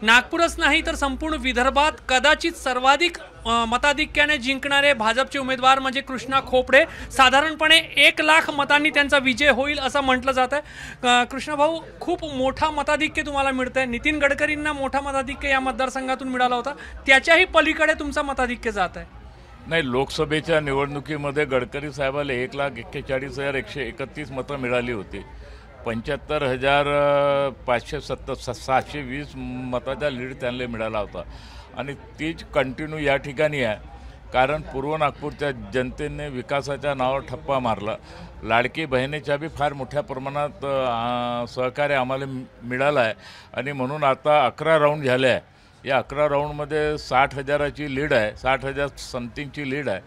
नागपूरच नाही तर संपूर्ण विदर्भात कदाचित सर्वाधिक मताधिक्याने जिंकणारे भाजपचे उमेदवार म्हणजे कृष्णा खोपडे। साधारणपणे 1 लाख मतांनी त्यांचा विजय होईल असं म्हटलं जात आहे। कृष्णा भाऊ, खूप मोठा मताधिक्य तुम्हाला मिळतंय। नितीन गडकरींना मोठा मताधिक्य या मतदारसंघातून मिळाला होता, त्याच्याही पलीकडे तुमचा मताधिक्य जात आहे। नाही, लोकसभेच्या निवडणुकीमध्ये गडकरी साहेबाला 1,41,131 मतं मिळाली होती। 75,570 मताचा लीड त्यांना मिळाला होता आणि तीच कंटिन्यू या ठिकाणी आहे। कारण पूर्व नागपूरच्या जनतेने विकासाच्या नावावर ठप्पा मारला। लाडकी बहिणीच्या बी फार मोठ्या प्रमाणात सहकार्य आम्हाला मिळालं आहे आणि म्हणून आता 11 राऊंड झाले आहे। या 11 राऊंडमध्ये 60,000ची लीड आहे, 60,000 समथिंगची लीड आहे।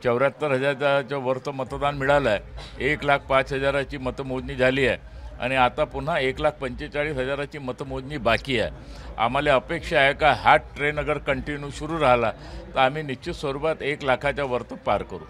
74,000च्या वरचं मतदान मिळालं आहे। 1,05,000ची मतमोजणी झाली आहे आणि आता पुन्हा 1,45,000ची मतमोजणी बाकी आहे। आम्हाला अपेक्षा आहे का हा ट्रेन अगर कंटिन्यू सुरू राहिला तर आम्ही निश्चित स्वरूपात 1 लाखाच्या वरती पार करू।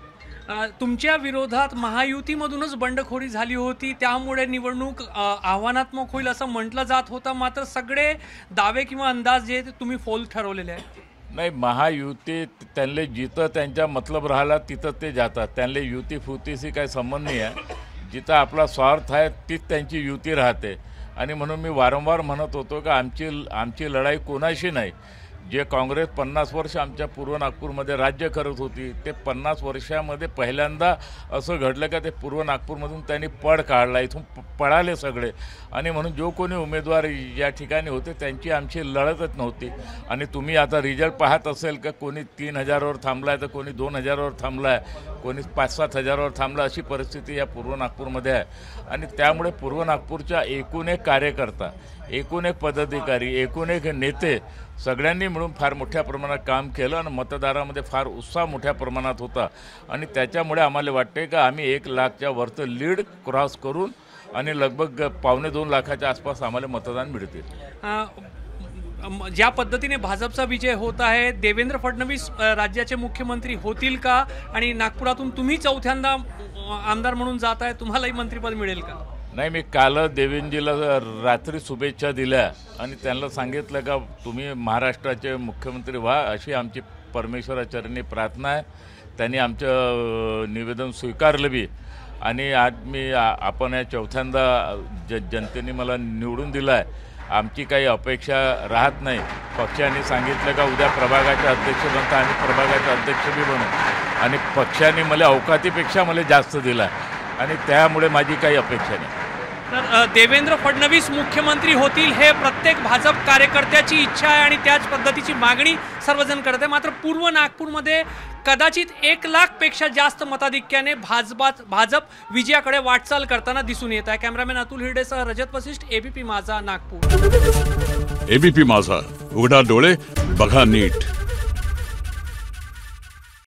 तुमच्या विरोधात महायुतीमधूनच बंडखोरी झाली होती, त्यामुळे निवडणूक आव्हानात्मक होईल असं म्हटलं जात होतं, मात्र सगळे दावे किंवा अंदाज जे तुम्ही फोल ठरवलेले आहेत। नाही, महायुती त्यांना जिथं त्यांच्या मतलब राहिला तिथं ते जातात। त्यांना युती फुतीशी काही संबंध नाही आहे। जिथं आपला स्वार्थ आहे तीच त्यांची युती राहते आणि म्हणून मी वारंवार म्हणत होतो की आमची लढाई कोणाशी नाही। जे काँग्रेस 50 वर्ष आमच्या पूर्व नागपूरमध्ये राज्य करत होती, ते 50 वर्षामध्ये पहिल्यांदा असं घडलं का ते पूर्व नागपूरमधून त्यांनी पळ काढला, इथून पळाले सगळे आणि म्हणून जो कोणी उमेदवार या ठिकाणी होते त्यांची आमची लढतच नव्हती। आणि तुम्ही आता रिझल्ट पाहत असेल का कोणी 3,000वर थांबला आहे तर कोणी 2,000वर थांबला आहे, कोणी 5-7,000वर थांबला, अशी परिस्थिती या पूर्व नागपूरमध्ये आहे। आणि त्यामुळे पूर्व नागपूरच्या एकूण एक कार्यकर्ता, एकूण एक पदाधिकारी, एकूण एक नेते सगळ्यांनी मिळून फार मोठ्या प्रमाणात काम केलं आणि मतदारामध्ये फार उत्साह मोठ्या प्रमाणात होता आणि त्याच्यामुळे आम्हाला वाटते का आम्ही 1 लाखच्या वरचं लीड क्रॉस करून आणि लगभग 2.25 लाखाच्या आसपास आम्हाला मतदान मिळते। ज्या पद्धतीने भाजपचा विजय होत आहे, देवेंद्र फडणवीस राज्याचे मुख्यमंत्री होतील का आणि नागपुरातून तुम्ही चौथ्यांदा आमदार म्हणून जात आहे, तुम्हालाही मंत्रिपद मिळेल का? नाही, मी काल देवेंद्रजीला रात्री शुभेच्छा दिल्या आणि त्यांना सांगितलं का तुम्ही महाराष्ट्राचे मुख्यमंत्री व्हा अशी आमची परमेश्वराचरणी प्रार्थना आहे। त्यांनी आमचं निवेदन स्वीकारलं बी आणि आज आपण या चौथ्यांदा जनतेने मला निवडून दिलं आहे। आमची काही अपेक्षा राहत नाही। पक्षाने सांगितलं का उद्या प्रभागाचे अध्यक्ष बनता, आम्ही प्रभागाचे अध्यक्ष बी बनू आणि पक्षाने मला अवकातीपेक्षा मला जास्त दिला आणि त्यामुळे माझी काही अपेक्षा नाही। तर देवेंद्र फडणवीस मुख्यमंत्री होतील हे प्रत्येक भाजप कार्यकर्त्याची इच्छा आहे आणि त्याच पद्धतीची मागणी सर्वजण करते। मात्र पूर्व नागपूरमध्ये कदाचित 1 लाखपेक्षा जास्त मताधिक्याने भाजप विजयाकडे वाटचाल करताना दिसून येत आहे। कॅमेरामॅन अतुल हिरडेसह रजत वशिष्ठ, एबीपी माझा, नागपूर। एबीपी माझा, उघडा डोळे बघा नीट।